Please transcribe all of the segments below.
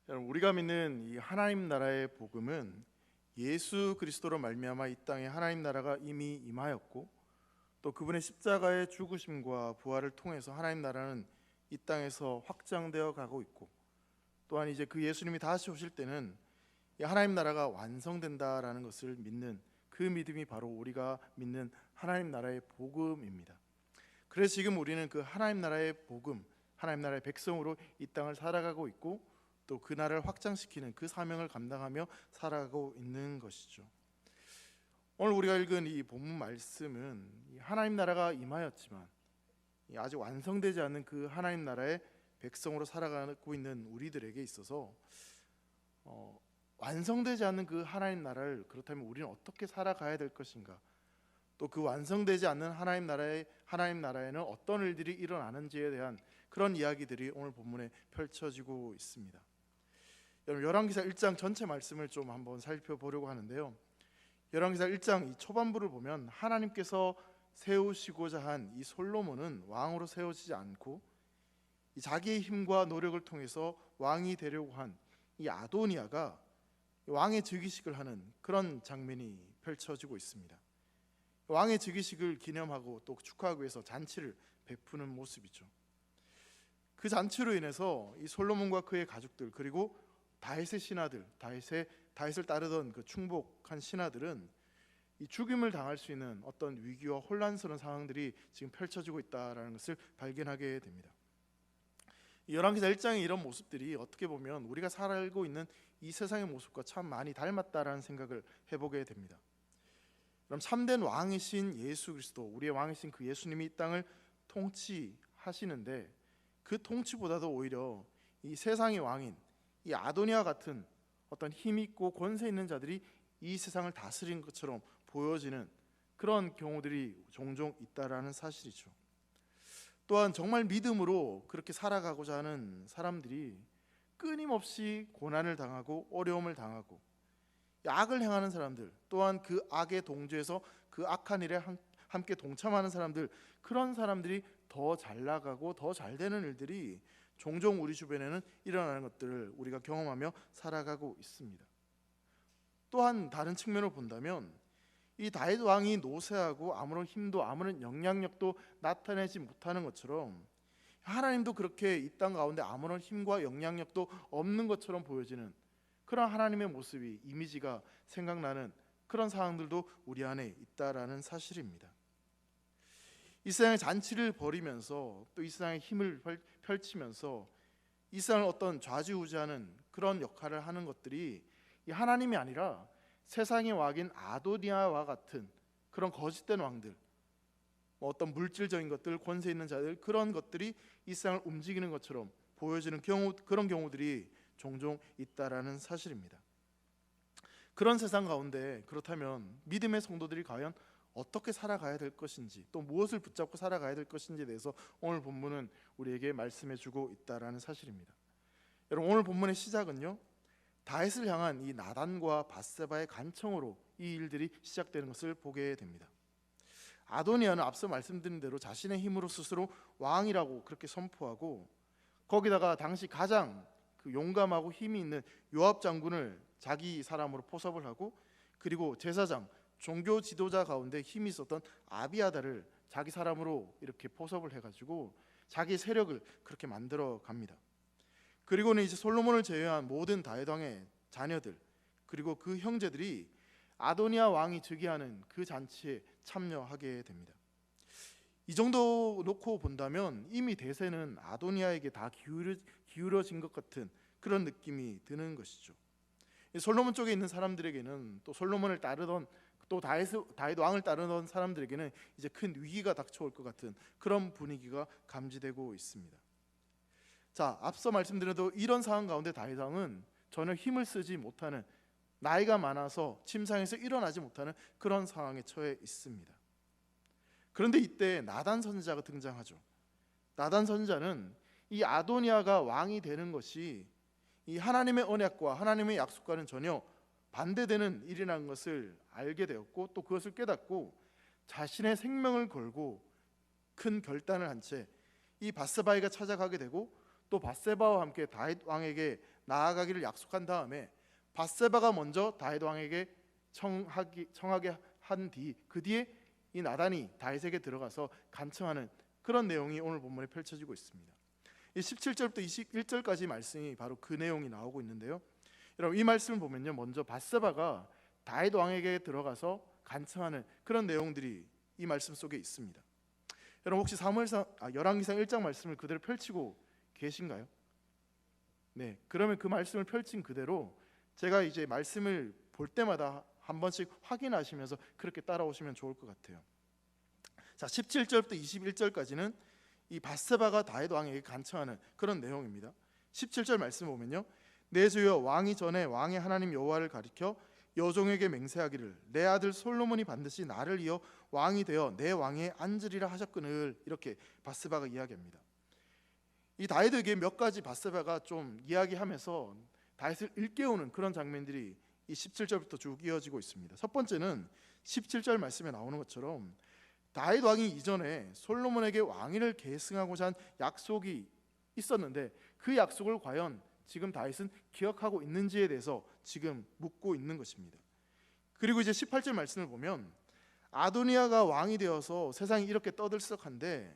여러분, 우리가 믿는 이 하나님 나라의 복음은 예수 그리스도로 말미암아 이 땅에 하나님 나라가 이미 임하였고, 또 그분의 십자가의 죽으심과 부활을 통해서 하나님 나라는 이 땅에서 확장되어 가고 있고, 또한 이제 그 예수님이 다시 오실 때는 이 하나님 나라가 완성된다라는 것을 믿는 그 믿음이 바로 우리가 믿는 하나님 나라의 복음입니다. 그래서 지금 우리는 그 하나님 나라의 복음, 하나님 나라의 백성으로 이 땅을 살아가고 있고, 또 그 나라를 확장시키는 그 사명을 감당하며 살아가고 있는 것이죠. 오늘 우리가 읽은 이 본문 말씀은 하나님 나라가 임하였지만 아직 완성되지 않은 그 하나님 나라의 백성으로 살아가고 있는 우리들에게 있어서 완성되지 않는 그 하나님 나라를, 그렇다면 우리는 어떻게 살아가야 될 것인가, 또 그 완성되지 않는 하나님 나라에는 어떤 일들이 일어나는지에 대한 그런 이야기들이 오늘 본문에 펼쳐지고 있습니다. 여러분, 열왕기사 1장 전체 말씀을 좀 한번 살펴보려고 하는데요, 열왕기사 1장 이 초반부를 보면 하나님께서 세우시고자 한 이 솔로몬은 왕으로 세워지지 않고 이 자기의 힘과 노력을 통해서 왕이 되려고 한 이 아도니아가 왕의 즉위식을 하는 그런 장면이 펼쳐지고 있습니다. 왕의 즉위식을 기념하고 또 축하하기 위해서 잔치를 베푸는 모습이죠. 그 잔치로 인해서 이 솔로몬과 그의 가족들, 그리고 다윗의 신하들, 다윗을 따르던 그 충복한 신하들은 이 죽임을 당할 수 있는 어떤 위기와 혼란스러운 상황들이 지금 펼쳐지고 있다라는 것을 발견하게 됩니다. 열왕기사 1장의 이런 모습들이 어떻게 보면 우리가 살고 있는 이 세상의 모습과 참 많이 닮았다라는 생각을 해보게 됩니다. 그럼 참된 왕이신 예수 그리스도, 우리의 왕이신 그 예수님이 이 땅을 통치하시는데, 그 통치보다도 오히려 이 세상의 왕인 이 아도니아 같은 어떤 힘 있고 권세 있는 자들이 이 세상을 다스린 것처럼 보여지는 그런 경우들이 종종 있다라는 사실이죠. 또한 정말 믿음으로 그렇게 살아가고자 하는 사람들이 끊임없이 고난을 당하고 어려움을 당하고, 악을 행하는 사람들, 또한 그 악에 동조해서 그 악한 일에 함께 동참하는 사람들, 그런 사람들이 더 잘 나가고 더 잘 되는 일들이 종종 우리 주변에는 일어나는 것들을 우리가 경험하며 살아가고 있습니다. 또한 다른 측면으로 본다면 이 다윗 왕이 노쇠하고 아무런 힘도 아무런 영향력도 나타내지 못하는 것처럼, 하나님도 그렇게 이 땅 가운데 아무런 힘과 영향력도 없는 것처럼 보여지는 그런 하나님의 모습이, 이미지가 생각나는 그런 상황들도 우리 안에 있다라는 사실입니다. 이 세상의 잔치를 벌이면서 또 이 세상의 힘을 펼치면서 이 세상을 어떤 좌지우지하는 그런 역할을 하는 것들이 이 하나님이 아니라 세상의 왕인 아도니아와 같은 그런 거짓된 왕들, 어떤 물질적인 것들, 권세 있는 자들, 그런 것들이 이 세상을 움직이는 것처럼 보여지는 그런 경우들이 종종 있다라는 사실입니다. 그런 세상 가운데 그렇다면 믿음의 성도들이 과연 어떻게 살아가야 될 것인지, 또 무엇을 붙잡고 살아가야 될 것인지에 대해서 오늘 본문은 우리에게 말씀해주고 있다라는 사실입니다. 여러분, 오늘 본문의 시작은요, 다윗을 향한 이 나단과 밧세바의 간청으로 이 일들이 시작되는 것을 보게 됩니다. 아도니아는 앞서 말씀드린 대로 자신의 힘으로 스스로 왕이라고 그렇게 선포하고, 거기다가 당시 가장 그 용감하고 힘이 있는 요압 장군을 자기 사람으로 포섭을 하고, 그리고 제사장, 종교 지도자 가운데 힘이 있었던 아비아다를 자기 사람으로 이렇게 포섭을 해가지고 자기 세력을 그렇게 만들어 갑니다. 그리고는 이제 솔로몬을 제외한 모든 다윗 왕의 자녀들, 그리고 그 형제들이 아도니아 왕이 즉위하는 그 잔치에 참여하게 됩니다. 이 정도 놓고 본다면 이미 대세는 아도니아에게 다 기울어진 것 같은 그런 느낌이 드는 것이죠. 솔로몬 쪽에 있는 사람들에게는, 또 솔로몬을 따르던, 또 다윗 왕을 따르던 사람들에게는 이제 큰 위기가 닥쳐올 것 같은 그런 분위기가 감지되고 있습니다. 자, 앞서 말씀드려도 이런 상황 가운데 다윗 왕은 전혀 힘을 쓰지 못하는, 나이가 많아서 침상에서 일어나지 못하는 그런 상황에 처해 있습니다. 그런데 이때 나단 선지자가 등장하죠. 나단 선지자는 이 아도니아가 왕이 되는 것이 이 하나님의 언약과 하나님의 약속과는 전혀 반대되는 일이라는 것을 알게 되었고, 또 그것을 깨닫고 자신의 생명을 걸고 큰 결단을 한 채 이 밧세바이가 찾아가게 되고, 또 밧세바와 함께 다윗 왕에게 나아가기를 약속한 다음에 밧세바가 먼저 다윗 왕에게 청하게 한 뒤 그 뒤에 이 나단이 다윗에게 들어가서 간청하는 그런 내용이 오늘 본문에 펼쳐지고 있습니다. 이 17절부터 21절까지 말씀이 바로 그 내용이 나오고 있는데요. 여러분 이 말씀을 보면요, 먼저 밧세바가 다윗 왕에게 들어가서 간청하는 그런 내용들이 이 말씀 속에 있습니다. 여러분 혹시 열왕기상 1장 말씀을 그대로 펼치고 계신가요? 네, 그러면 그 말씀을 펼친 그대로 제가 이제 말씀을 볼 때마다 한 번씩 확인하시면서 그렇게 따라오시면 좋을 것 같아요. 자, 17절부터 21절까지는 이 밧세바가 다윗 왕에게 간청하는 그런 내용입니다. 17절 말씀 보면요, 내 주여 왕이 전에 왕의 하나님 여호와를 가리켜 여종에게 맹세하기를 내 아들 솔로몬이 반드시 나를 이어 왕이 되어 내 왕에 앉으리라 하셨거늘, 이렇게 밧세바가 이야기합니다. 이 다윗에게 몇 가지 밧세바가 좀 이야기하면서 다윗을 일깨우는 그런 장면들이 이 17절부터 쭉 이어지고 있습니다. 첫 번째는 17절 말씀에 나오는 것처럼 다윗 왕이 이전에 솔로몬에게 왕위를 계승하고자 한 약속이 있었는데 그 약속을 과연 지금 다윗은 기억하고 있는지에 대해서 지금 묻고 있는 것입니다. 그리고 이제 18절 말씀을 보면 아도니아가 왕이 되어서 세상이 이렇게 떠들썩한데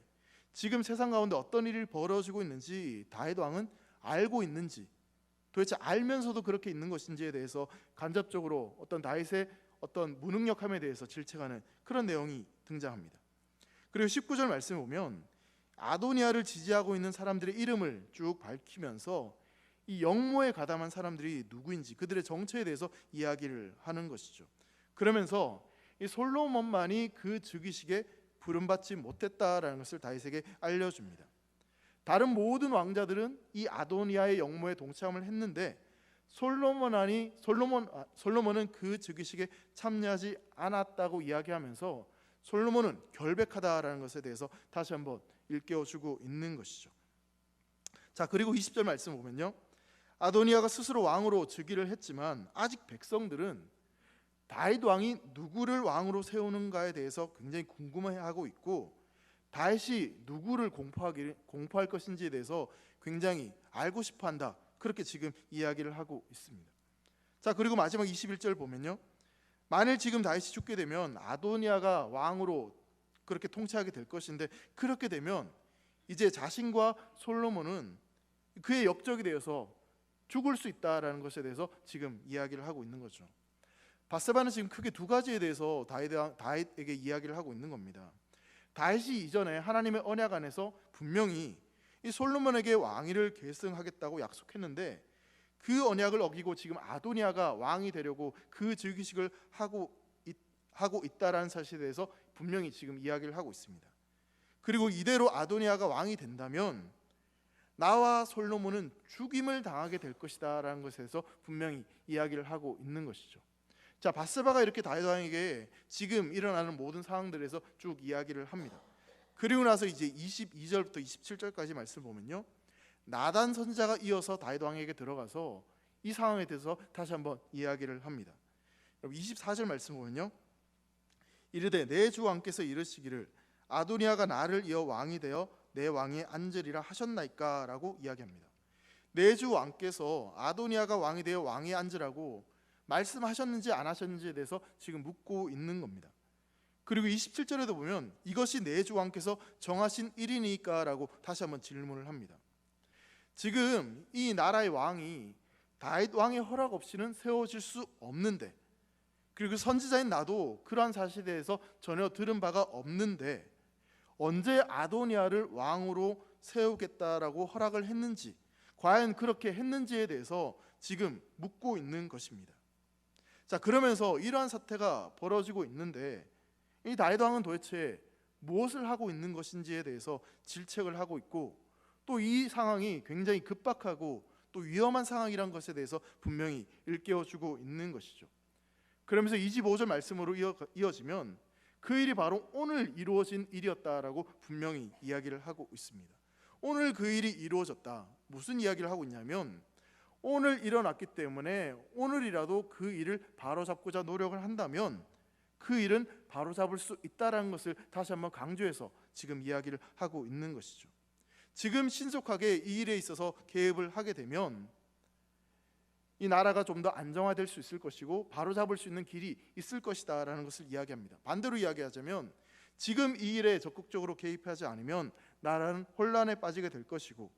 지금 세상 가운데 어떤 일이 벌어지고 있는지 다윗 왕은 알고 있는지, 도대체 알면서도 그렇게 있는 것인지에 대해서 간접적으로 어떤 다윗의 어떤 무능력함에 대해서 질책하는 그런 내용이 등장합니다. 그리고 19절 말씀을 보면 아도니아를 지지하고 있는 사람들의 이름을 쭉 밝히면서 이 영모에 가담한 사람들이 누구인지 그들의 정체에 대해서 이야기를 하는 것이죠. 그러면서 이 솔로몬만이 그 즉위식에 부름받지 못했다라는 것을 다윗에게 알려줍니다. 다른 모든 왕자들은 이 아도니아의 영모에 동참을 했는데 솔로몬은 그 즉위식에 참여하지 않았다고 이야기하면서 솔로몬은 결백하다라는 것에 대해서 다시 한번 일깨워주고 있는 것이죠. 자, 그리고 20절 말씀 보면요, 아도니아가 스스로 왕으로 즉위를 했지만 아직 백성들은 다윗 왕이 누구를 왕으로 세우는가에 대해서 굉장히 궁금해하고 있고 다윗이 누구를 공포할 것인지에 대해서 굉장히 알고 싶어한다, 그렇게 지금 이야기를 하고 있습니다. 자, 그리고 마지막 21절 보면요, 만일 지금 다윗이 죽게 되면 아도니아가 왕으로 그렇게 통치하게 될 것인데 그렇게 되면 이제 자신과 솔로몬은 그의 역적이 되어서 죽을 수 있다라는 것에 대해서 지금 이야기를 하고 있는 거죠. 밧세바는 지금 크게 두 가지에 대해서 다윗에게 이야기를 하고 있는 겁니다. 다윗이 이전에 하나님의 언약 안에서 분명히 이 솔로몬에게 왕위를 계승하겠다고 약속했는데 그 언약을 어기고 지금 아도니아가 왕이 되려고 그 즉위식을 하고 있다라는 사실에 대해서 분명히 지금 이야기를 하고 있습니다. 그리고 이대로 아도니아가 왕이 된다면 나와 솔로몬은 죽임을 당하게 될 것이다라는 것에서 분명히 이야기를 하고 있는 것이죠. 자, 밧세바가 이렇게 다윗 왕에게 지금 일어나는 모든 상황들에서 쭉 이야기를 합니다. 그리고 나서 이제 22절부터 27절까지 말씀을 보면요, 나단 선지자가 이어서 다윗 왕에게 들어가서 이 상황에 대해서 다시 한번 이야기를 합니다. 24절 말씀 보면요, 이르되 내 주 왕께서 이르시기를 아도니아가 나를 이어 왕이 되어 내 왕에 앉으리라 하셨나이까 라고 이야기합니다. 내 주 왕께서 아도니아가 왕이 되어 왕에 앉으라고 말씀하셨는지 안 하셨는지에 대해서 지금 묻고 있는 겁니다. 그리고 27절에도 보면 이것이 내 주 왕께서 정하신 일이니까 라고 다시 한번 질문을 합니다. 지금 이 나라의 왕이 다윗 왕의 허락 없이는 세워질 수 없는데, 그리고 선지자인 나도 그러한 사실에 대해서 전혀 들은 바가 없는데 언제 아도니아를 왕으로 세우겠다라고 허락을 했는지, 과연 그렇게 했는지에 대해서 지금 묻고 있는 것입니다. 자, 그러면서 이러한 사태가 벌어지고 있는데 이 다윗 왕은 도대체 무엇을 하고 있는 것인지에 대해서 질책을 하고 있고, 또 이 상황이 굉장히 급박하고 또 위험한 상황이란 것에 대해서 분명히 일깨워주고 있는 것이죠. 그러면서 25절 말씀으로 이어지면 그 일이 바로 오늘 이루어진 일이었다라고 분명히 이야기를 하고 있습니다. 오늘 그 일이 이루어졌다. 무슨 이야기를 하고 있냐면 오늘 일어났기 때문에 오늘이라도 그 일을 바로잡고자 노력을 한다면 그 일은 바로잡을 수 있다라는 것을 다시 한번 강조해서 지금 이야기를 하고 있는 것이죠. 지금 신속하게 이 일에 있어서 개입을 하게 되면 이 나라가 좀 더 안정화될 수 있을 것이고 바로잡을 수 있는 길이 있을 것이다라는 것을 이야기합니다. 반대로 이야기하자면 지금 이 일에 적극적으로 개입하지 않으면 나라는 혼란에 빠지게 될 것이고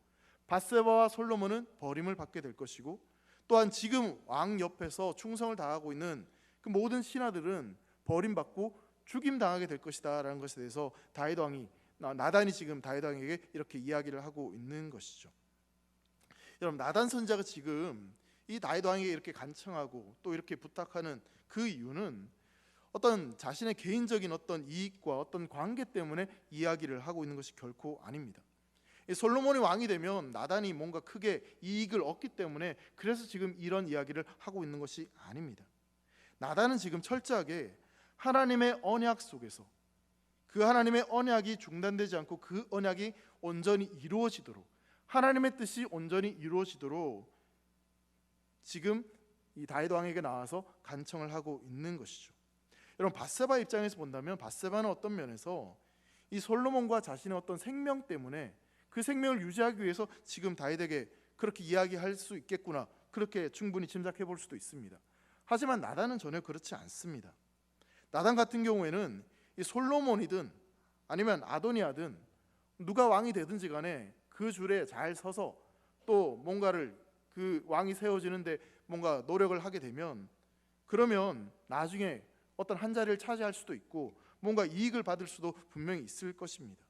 밧세바와 솔로몬은 버림을 받게 될 것이고 또한 지금 왕 옆에서 충성을 다하고 있는 그 모든 신하들은 버림받고 죽임당하게 될 것이다라는 것에 대해서 다윗 왕이 나단이 지금 다윗 왕에게 이렇게 이야기를 하고 있는 것이죠. 여러분, 나단 선지자가 지금 이 다윗 왕에게 이렇게 간청하고 또 이렇게 부탁하는 그 이유는 어떤 자신의 개인적인 어떤 이익과 어떤 관계 때문에 이야기를 하고 있는 것이 결코 아닙니다. 솔로몬이 왕이 되면 나단이 뭔가 크게 이익을 얻기 때문에 그래서 지금 이런 이야기를 하고 있는 것이 아닙니다. 나단은 지금 철저하게 하나님의 언약 속에서 그 하나님의 언약이 중단되지 않고 그 언약이 온전히 이루어지도록 하나님의 뜻이 온전히 이루어지도록 지금 이 다윗 왕에게 나와서 간청을 하고 있는 것이죠. 여러분, 밧세바 입장에서 본다면 밧세바는 어떤 면에서 이 솔로몬과 자신의 어떤 생명 때문에 그 생명을 유지하기 위해서 지금 다윗에게 그렇게 이야기할 수 있겠구나, 그렇게 충분히 짐작해 볼 수도 있습니다. 하지만 나단은 전혀 그렇지 않습니다. 나단 같은 경우에는 이 솔로몬이든 아니면 아도니아든 누가 왕이 되든지 간에 그 줄에 잘 서서 또 뭔가를 그 왕이 세워지는데 뭔가 노력을 하게 되면 그러면 나중에 어떤 한 자리를 차지할 수도 있고 뭔가 이익을 받을 수도 분명히 있을 것입니다.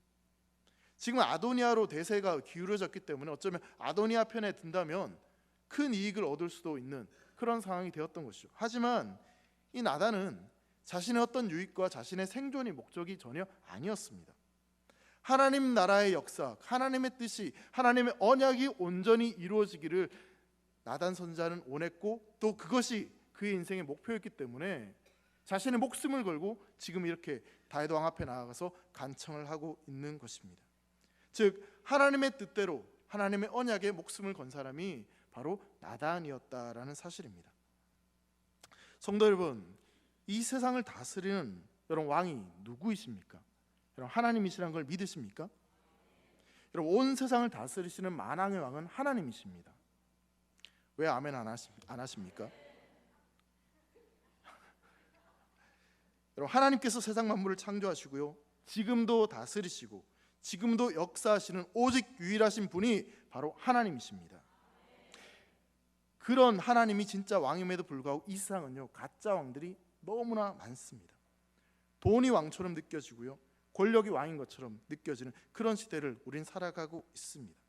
지금 아도니아로 대세가 기울어졌기 때문에 어쩌면 아도니아 편에 든다면 큰 이익을 얻을 수도 있는 그런 상황이 되었던 것이죠. 하지만 이 나단은 자신의 어떤 유익과 자신의 생존이 목적이 전혀 아니었습니다. 하나님 나라의 역사, 하나님의 뜻이, 하나님의 언약이 온전히 이루어지기를 나단 선지자는 원했고 또 그것이 그의 인생의 목표였기 때문에 자신의 목숨을 걸고 지금 이렇게 다윗 왕 앞에 나아가서 간청을 하고 있는 것입니다. 즉 하나님의 뜻대로 하나님의 언약에 목숨을 건 사람이 바로 나단이었다라는 사실입니다. 성도 여러분, 이 세상을 다스리는 여러분 왕이 누구이십니까? 여러분 하나님이시라는 걸 믿으십니까? 여러분 온 세상을 다스리시는 만왕의 왕은 하나님이십니다. 왜 아멘 안 하십니까? 여러분 하나님께서 세상 만물을 창조하시고요, 지금도 다스리시고 지금도 역사하시는 오직 유일하신 분이 바로 하나님이십니다. 그런 하나님이 진짜 왕임에도 불구하고 이 세상은요 가짜 왕들이 너무나 많습니다. 돈이 왕처럼 느껴지고요, 권력이 왕인 것처럼 느껴지는 그런 시대를 우린 살아가고 있습니다.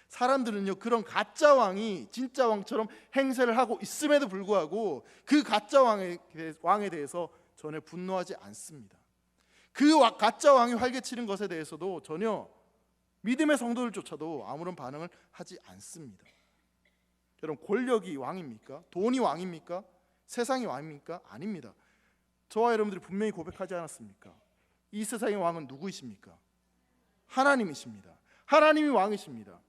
사람들은요 그런 가짜 왕이 진짜 왕처럼 행세를 하고 있음에도 불구하고 그 가짜 왕에 대해서 전혀 분노하지 않습니다. 그 가짜 왕이 활개치는 것에 대해서도 전혀 믿음의 성도들조차도 아무런 반응을 하지 않습니다. 여러분 권력이 왕입니까? 돈이 왕입니까? 세상이 왕입니까? 아닙니다. 저와 여러분들이 분명히 고백하지 않았습니까? 이 세상의 왕은 누구이십니까? 하나님이십니다. 하나님이 왕이십니다.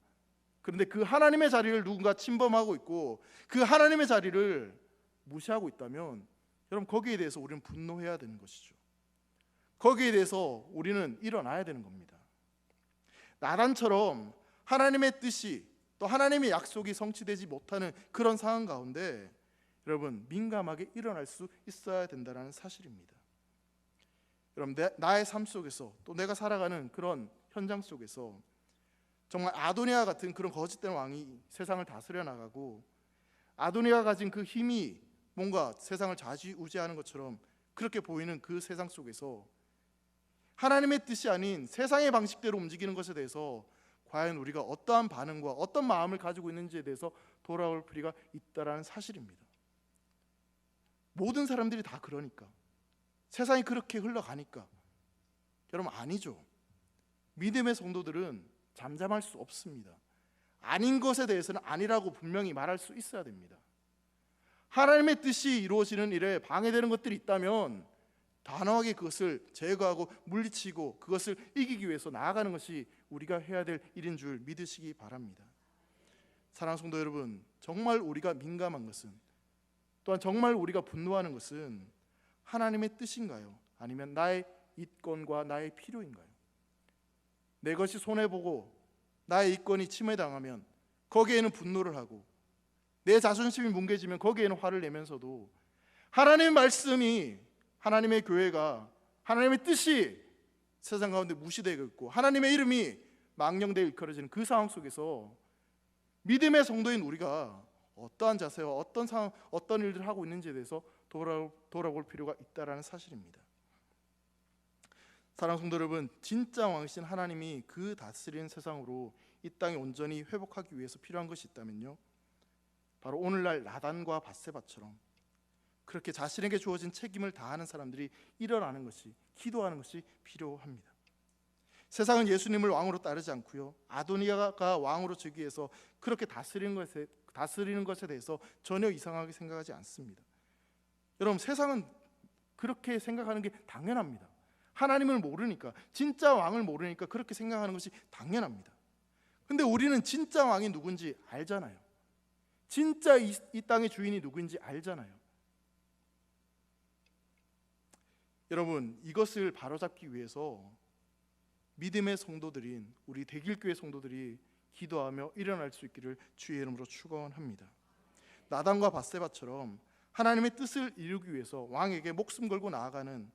그런데 그 하나님의 자리를 누군가 침범하고 있고 그 하나님의 자리를 무시하고 있다면 여러분 거기에 대해서 우리는 분노해야 되는 것이죠. 거기에 대해서 우리는 일어나야 되는 겁니다. 나단처럼 하나님의 뜻이 또 하나님의 약속이 성취되지 못하는 그런 상황 가운데 여러분 민감하게 일어날 수 있어야 된다는 사실입니다. 여러분 나의 삶 속에서 또 내가 살아가는 그런 현장 속에서 정말 아도니아 같은 그런 거짓된 왕이 세상을 다스려 나가고 아도니아가 가진 그 힘이 뭔가 세상을 좌지우지하는 것처럼 그렇게 보이는 그 세상 속에서 하나님의 뜻이 아닌 세상의 방식대로 움직이는 것에 대해서 과연 우리가 어떠한 반응과 어떤 마음을 가지고 있는지에 대해서 돌아올 필요가 있다라는 사실입니다. 모든 사람들이 다 그러니까 세상이 그렇게 흘러가니까 여러분 아니죠. 믿음의 성도들은 잠잠할 수 없습니다. 아닌 것에 대해서는 아니라고 분명히 말할 수 있어야 됩니다. 하나님의 뜻이 이루어지는 일에 방해되는 것들이 있다면 단호하게 그것을 제거하고 물리치고 그것을 이기기 위해서 나아가는 것이 우리가 해야 될 일인 줄 믿으시기 바랍니다. 사랑하는 성도 여러분, 정말 우리가 민감한 것은 또한 정말 우리가 분노하는 것은 하나님의 뜻인가요? 아니면 나의 이권과 나의 필요인가요? 내 것이 손해보고 나의 이권이 침해당하면 거기에는 분노를 하고, 내 자존심이 뭉개지면 거기에는 화를 내면서도 하나님의 말씀이, 하나님의 교회가, 하나님의 뜻이 세상 가운데 무시되고 있고 하나님의 이름이 망령되어 일컬어지는 그 상황 속에서 믿음의 성도인 우리가 어떠한 자세와 어떤 상황, 어떤 일들을 하고 있는지에 대해서 돌아볼 필요가 있다라는 사실입니다. 사랑하는 성도 여러분, 진짜 왕이신 하나님이 그 다스리는 세상으로 이 땅에 온전히 회복하기 위해서 필요한 것이 있다면요, 바로 오늘날 나단과 밧세바처럼 그렇게 자신에게 주어진 책임을 다하는 사람들이 일어나는 것이, 기도하는 것이 필요합니다. 세상은 예수님을 왕으로 따르지 않고요, 아도니아가 왕으로 즉위 해서 그렇게 다스리는 것에 대해서 전혀 이상하게 생각하지 않습니다. 여러분, 세상은 그렇게 생각하는 게 당연합니다. 하나님을 모르니까, 진짜 왕을 모르니까 그렇게 생각하는 것이 당연합니다. 근데 우리는 진짜 왕이 누군지 알잖아요. 진짜 이 땅의 주인이 누구인지 알잖아요. 여러분, 이것을 바로잡기 위해서 믿음의 성도들인 우리 대길교회 성도들이 기도하며 일어날 수 있기를 주의 이름으로 축원합니다. 나단과 밧세바처럼 하나님의 뜻을 이루기 위해서 왕에게 목숨 걸고 나아가는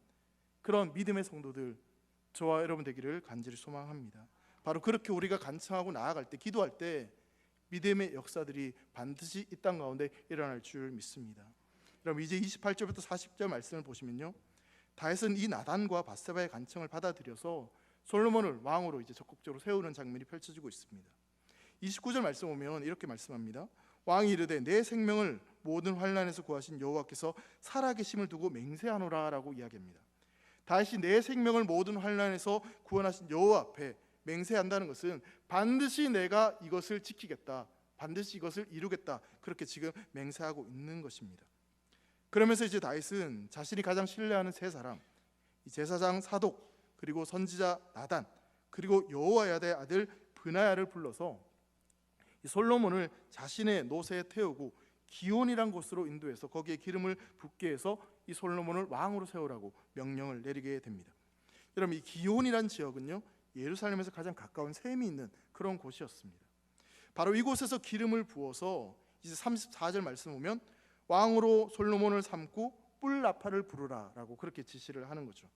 그런 믿음의 성도들, 저와 여러분 되기를 간절히 소망합니다. 바로 그렇게 우리가 간청하고 나아갈 때, 기도할 때 믿음의 역사들이 반드시 이 땅 가운데 일어날 줄 믿습니다. 여러분, 이제 28절부터 40절 말씀을 보시면요, 다윗은 이 나단과 밧세바의 간청을 받아들여서 솔로몬을 왕으로 이제 적극적으로 세우는 장면이 펼쳐지고 있습니다. 29절 말씀 보면 이렇게 말씀합니다. 왕이 이르되 내 생명을 모든 환난에서 구하신 여호와께서 살아계심을 두고 맹세하노라라고 이야기합니다. 다윗이 내 생명을 모든 환난에서 구원하신 여호와 앞에 맹세한다는 것은 반드시 내가 이것을 지키겠다, 반드시 이것을 이루겠다, 그렇게 지금 맹세하고 있는 것입니다. 그러면서 이제 다윗은 자신이 가장 신뢰하는 세 사람, 이 제사장 사독, 그리고 선지자 나단, 그리고 여호야다의 아들 브나야를 불러서 이 솔로몬을 자신의 노새에 태우고 기온이란 곳으로 인도해서 거기에 기름을 붓게 해서 이 솔로몬을 왕으로 세우라고 명령을 내리게 됩니다. 여러분, 이 기온이란 지역은요, 예루살렘에서 가장 가까운 샘이 있는 그런 곳이었습니다. 바로 이곳에서 기름을 부어서 이제 34절 말씀 보면 왕으로 솔로몬을 삼고 뿔 나팔을 부르라라고 그렇게 지시를 하는 거죠.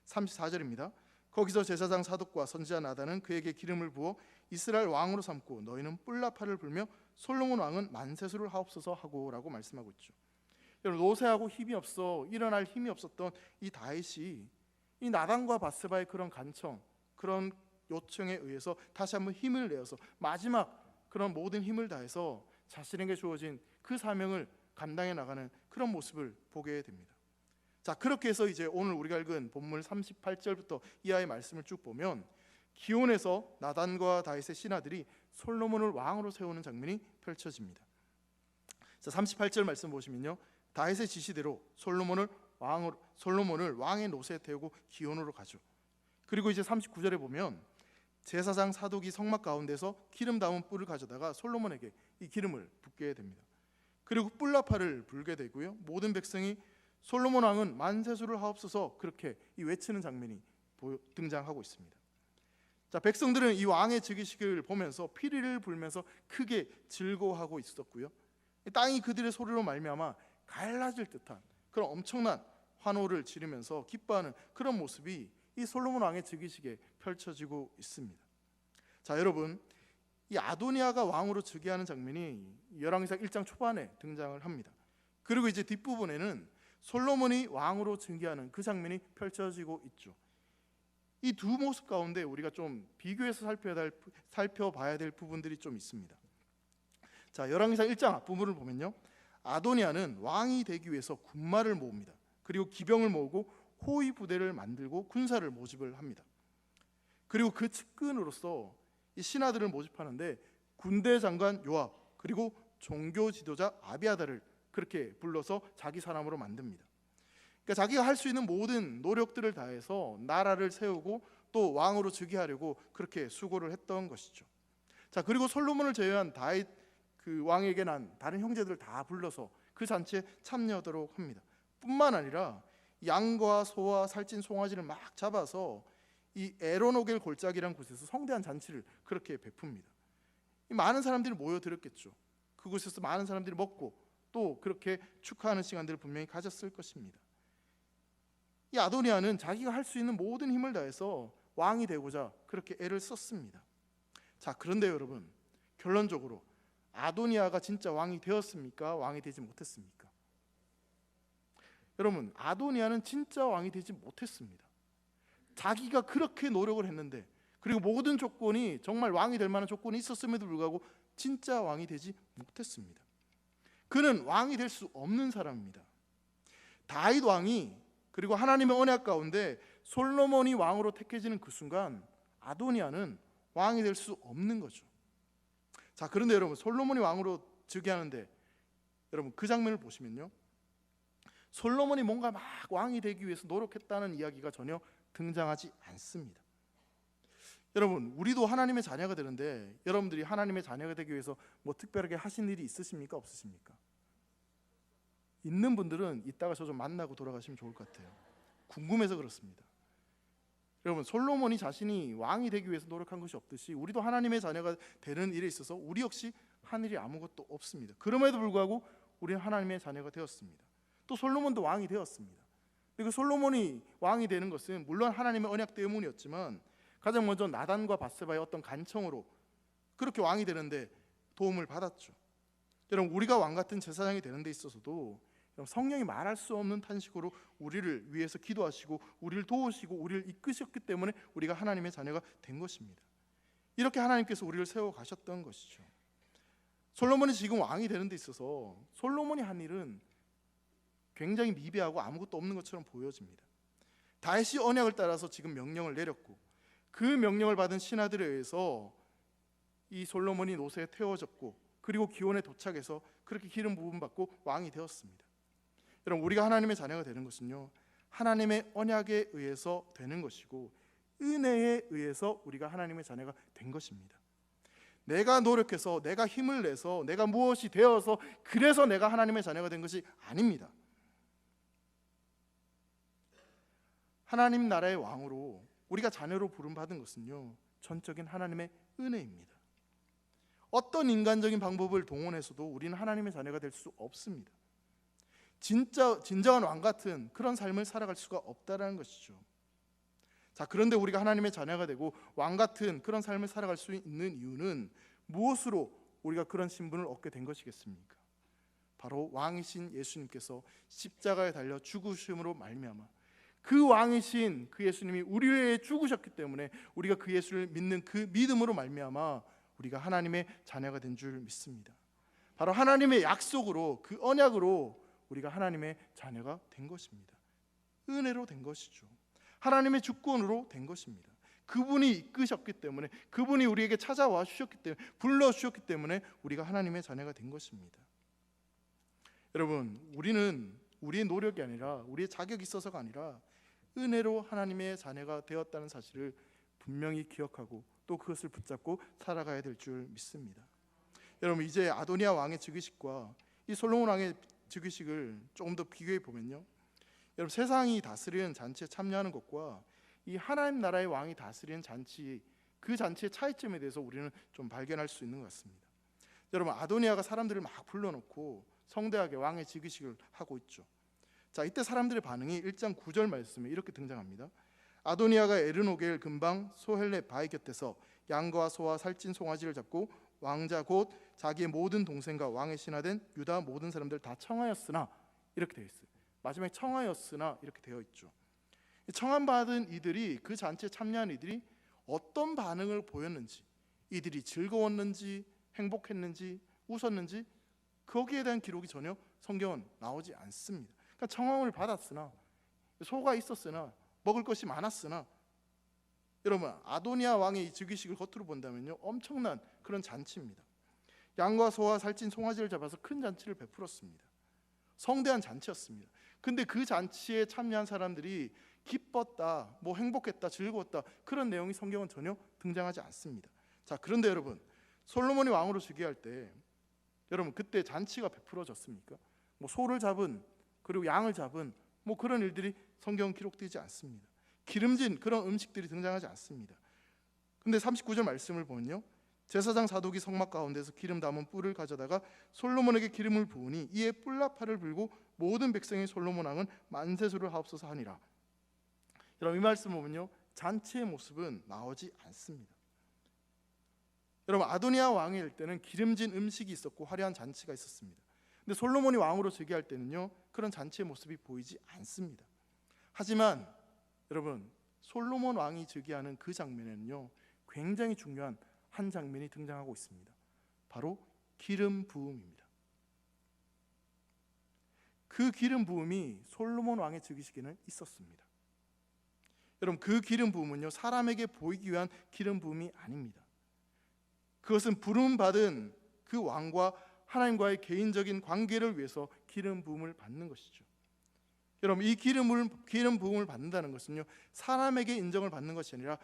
34절입니다. 거기서 제사장 사독과 선지자 나단은 그에게 기름을 부어 이스라엘 왕으로 삼고 너희는 뿔 나팔을 불며 솔로몬 왕은 만세수를 하옵소서 하고라고 말씀하고 있죠. 여러분, 노쇠하고 힘이 없어 일어날 힘이 없었던 이 다윗이 이 나단과 밧세바의 그런 간청, 그런 요청에 의해서 다시 한번 힘을 내어서 마지막 그런 모든 힘을 다해서 자신에게 주어진 그 사명을 감당해 나가는 그런 모습을 보게 됩니다. 자, 그렇게 해서 이제 오늘 우리가 읽은 본문 38절부터 이하의 말씀을 쭉 보면 기온에서 나단과 다윗의 신하들이 솔로몬을 왕으로 세우는 장면이 펼쳐집니다. 자, 38절 말씀 보시면요, 다윗의 지시대로 솔로몬을 왕의 노새에 태우고 기온으로 가죠. 그리고 이제 39절에 보면 제사장 사독이 성막 가운데서 기름 담은 뿔을 가져다가 솔로몬에게 이 기름을 붓게 됩니다. 그리고 뿔나팔을 불게 되고요, 모든 백성이 솔로몬 왕은 만세수를 하옵소서 그렇게 이 외치는 장면이 등장하고 있습니다. 자, 백성들은 이 왕의 즉위식을 보면서 피리를 불면서 크게 즐거워하고 있었고요, 땅이 그들의 소리로 말미암아 갈라질 듯한 그런 엄청난 환호를 지르면서 기뻐하는 그런 모습이 이 솔로몬 왕의 즉위식에 펼쳐지고 있습니다. 자, 여러분, 이 아도니아가 왕으로 즉위하는 장면이 열왕기상 1장 초반에 등장을 합니다. 그리고 이제 뒷부분에는 솔로몬이 왕으로 즉위하는 그 장면이 펼쳐지고 있죠. 이 두 모습 가운데 우리가 좀 비교해서 살펴봐야 될 부분들이 좀 있습니다. 자, 열왕기상 1장 앞부분을 보면요, 아도니아는 왕이 되기 위해서 군마를 모읍니다. 그리고 기병을 모으고 호위 부대를 만들고 군사를 모집을 합니다. 그리고 그 측근으로서 이 신하들을 모집하는데 군대 장관 요압, 그리고 종교 지도자 아비아다를 그렇게 불러서 자기 사람으로 만듭니다. 그러니까 자기가 할 수 있는 모든 노력들을 다해서 나라를 세우고 또 왕으로 즉위하려고 그렇게 수고를 했던 것이죠. 자, 그리고 솔로몬을 제외한 다윗 그 왕에게 난 다른 형제들을 다 불러서 그 잔치에 참여하도록 합니다. 뿐만 아니라 양과 소와 살찐 송아지를 막 잡아서 이 에로노겔 골짜기라는 곳에서 성대한 잔치를 그렇게 베풉니다. 많은 사람들이 모여들었겠죠. 그곳에서 많은 사람들이 먹고 또 그렇게 축하하는 시간들을 분명히 가졌을 것입니다. 이 아도니아는 자기가 할 수 있는 모든 힘을 다해서 왕이 되고자 그렇게 애를 썼습니다. 자, 그런데 여러분, 결론적으로 아도니아가 진짜 왕이 되었습니까? 왕이 되지 못했습니까? 여러분, 아도니아는 진짜 왕이 되지 못했습니다. 자기가 그렇게 노력을 했는데, 그리고 모든 조건이 정말 왕이 될 만한 조건이 있었음에도 불구하고 진짜 왕이 되지 못했습니다. 그는 왕이 될 수 없는 사람입니다. 다윗 왕이, 그리고 하나님의 언약 가운데 솔로몬이 왕으로 택해지는 그 순간 아도니아는 왕이 될 수 없는 거죠. 자, 그런데 여러분, 솔로몬이 왕으로 즉위하는데 여러분 그 장면을 보시면요, 솔로몬이 뭔가 막 왕이 되기 위해서 노력했다는 이야기가 전혀 등장하지 않습니다. 여러분, 우리도 하나님의 자녀가 되는데 여러분들이 하나님의 자녀가 되기 위해서 뭐 특별하게 하신 일이 있으십니까? 없으십니까? 있는 분들은 이따가 저 좀 만나고 돌아가시면 좋을 것 같아요. 궁금해서 그렇습니다. 여러분, 솔로몬이 자신이 왕이 되기 위해서 노력한 것이 없듯이 우리도 하나님의 자녀가 되는 일에 있어서 우리 역시 한 일이 아무것도 없습니다. 그럼에도 불구하고 우리는 하나님의 자녀가 되었습니다. 또 솔로몬도 왕이 되었습니다. 그리고 솔로몬이 왕이 되는 것은 물론 하나님의 언약 때문이었지만 가장 먼저 나단과 밧세바의 어떤 간청으로 그렇게 왕이 되는데 도움을 받았죠. 여러분, 우리가 왕 같은 제사장이 되는 데 있어서도 성령이 말할 수 없는 탄식으로 우리를 위해서 기도하시고 우리를 도우시고 우리를 이끄셨기 때문에 우리가 하나님의 자녀가 된 것입니다. 이렇게 하나님께서 우리를 세워 가셨던 것이죠. 솔로몬이 지금 왕이 되는 데 있어서 솔로몬이 한 일은 굉장히 미비하고 아무것도 없는 것처럼 보여집니다. 다윗이 언약을 따라서 지금 명령을 내렸고 그 명령을 받은 신하들에 의해서 이 솔로몬이 노새에 태워졌고 그리고 기온에 도착해서 그렇게 기름 부음 받고 왕이 되었습니다. 여러분, 우리가 하나님의 자녀가 되는 것은요, 하나님의 언약에 의해서 되는 것이고 은혜에 의해서 우리가 하나님의 자녀가 된 것입니다. 내가 노력해서 내가 힘을 내서 내가 무엇이 되어서 그래서 내가 하나님의 자녀가 된 것이 아닙니다. 하나님 나라의 왕으로 우리가 자녀로 부름받은 것은요, 전적인 하나님의 은혜입니다. 어떤 인간적인 방법을 동원해서도 우리는 하나님의 자녀가 될 수 없습니다. 진정한 왕 같은 그런 삶을 살아갈 수가 없다라는 것이죠. 자, 그런데 우리가 하나님의 자녀가 되고 왕 같은 그런 삶을 살아갈 수 있는 이유는 무엇으로 우리가 그런 신분을 얻게 된 것이겠습니까? 바로 왕이신 예수님께서 십자가에 달려 죽으심으로 말미암아 그 왕이신 그 예수님이 우리 위해 죽으셨기 때문에 우리가 그 예수를 믿는 그 믿음으로 말미암아 우리가 하나님의 자녀가 된 줄 믿습니다. 바로 하나님의 약속으로 그 언약으로 우리가 하나님의 자녀가 된 것입니다. 은혜로 된 것이죠. 하나님의 주권으로 된 것입니다. 그분이 이끄셨기 때문에, 그분이 우리에게 찾아와 주셨기 때문에, 불러주셨기 때문에 우리가 하나님의 자녀가 된 것입니다. 여러분, 우리는 우리의 노력이 아니라 우리의 자격이 있어서가 아니라 은혜로 하나님의 자녀가 되었다는 사실을 분명히 기억하고 또 그것을 붙잡고 살아가야 될 줄 믿습니다. 여러분, 이제 아도니아 왕의 즉위식과 이 솔로몬 왕의 즉위식을 조금 더 비교해 보면요, 여러분, 세상이 다스리는 잔치에 참여하는 것과 이 하나님 나라의 왕이 다스리는 잔치, 그 잔치의 차이점에 대해서 우리는 좀 발견할 수 있는 것 같습니다. 여러분, 아도니아가 사람들을 막 불러놓고 성대하게 왕의 즉위식을 하고 있죠. 자, 이때 사람들의 반응이 1장 9절 말씀에 이렇게 등장합니다. 아도니아가 에르노겔 근방 소헬레 바위 곁에서 양과 소와 살찐 송아지를 잡고 왕자 곧 자기의 모든 동생과 왕의 신하된 유다 모든 사람들 다 청하였으나, 이렇게 되어 있어요. 마지막에 청하였으나 이렇게 되어 있죠. 청함받은 이들이, 그 잔치에 참여한 이들이 어떤 반응을 보였는지, 이들이 즐거웠는지 행복했는지 웃었는지 거기에 대한 기록이 전혀 성경은 나오지 않습니다. 그러니까 청함을 받았으나, 소가 있었으나, 먹을 것이 많았으나, 여러분, 아도니아 왕의 이 즉위식을 겉으로 본다면요, 엄청난 그런 잔치입니다. 양과 소와 살찐 송아지를 잡아서 큰 잔치를 베풀었습니다. 성대한 잔치였습니다. 근데 그 잔치에 참여한 사람들이 기뻤다, 뭐 행복했다, 즐거웠다, 그런 내용이 성경은 전혀 등장하지 않습니다. 자, 그런데 여러분, 솔로몬이 왕으로 즉위할 때 여러분 그때 잔치가 베풀어졌습니까? 뭐 소를 잡은, 그리고 양을 잡은 뭐 그런 일들이 성경은 기록되지 않습니다. 기름진 그런 음식들이 등장하지 않습니다. 근데 39절 말씀을 보면요, 제사장 사독이 성막 가운데서 기름 담은 뿔을 가져다가 솔로몬에게 기름을 부으니 이에 뿔나팔을 불고 모든 백성이 솔로몬 왕은 만세수를 하옵소서 하니라. 여러분, 이 말씀 보면요, 잔치의 모습은 나오지 않습니다. 여러분, 아도니아 왕일 때는 기름진 음식이 있었고 화려한 잔치가 있었습니다. 근데 솔로몬이 왕으로 즉위할 때는요, 그런 잔치의 모습이 보이지 않습니다. 하지만 여러분, 솔로몬 왕이 즉위하는 그 장면에는요, 굉장히 중요한 한 장면이 등장하고 있습니다. 바로 기름 부음입니다. 그 기름 부음이 솔로몬 왕의 즉위식에는 있었습니다. 여러분, 그 기름 부음은요, 사람에게 보이기 위한 기름 부음이 아닙니다. 그것은 부름 받은 그 왕과 하나님과의 개인적인 관계를 위해서 기름 부음을 받는 것이죠. 여러분, 이 기름 부음을 받는다는 것은요, 사람에게 인정을 받는 것이 아니라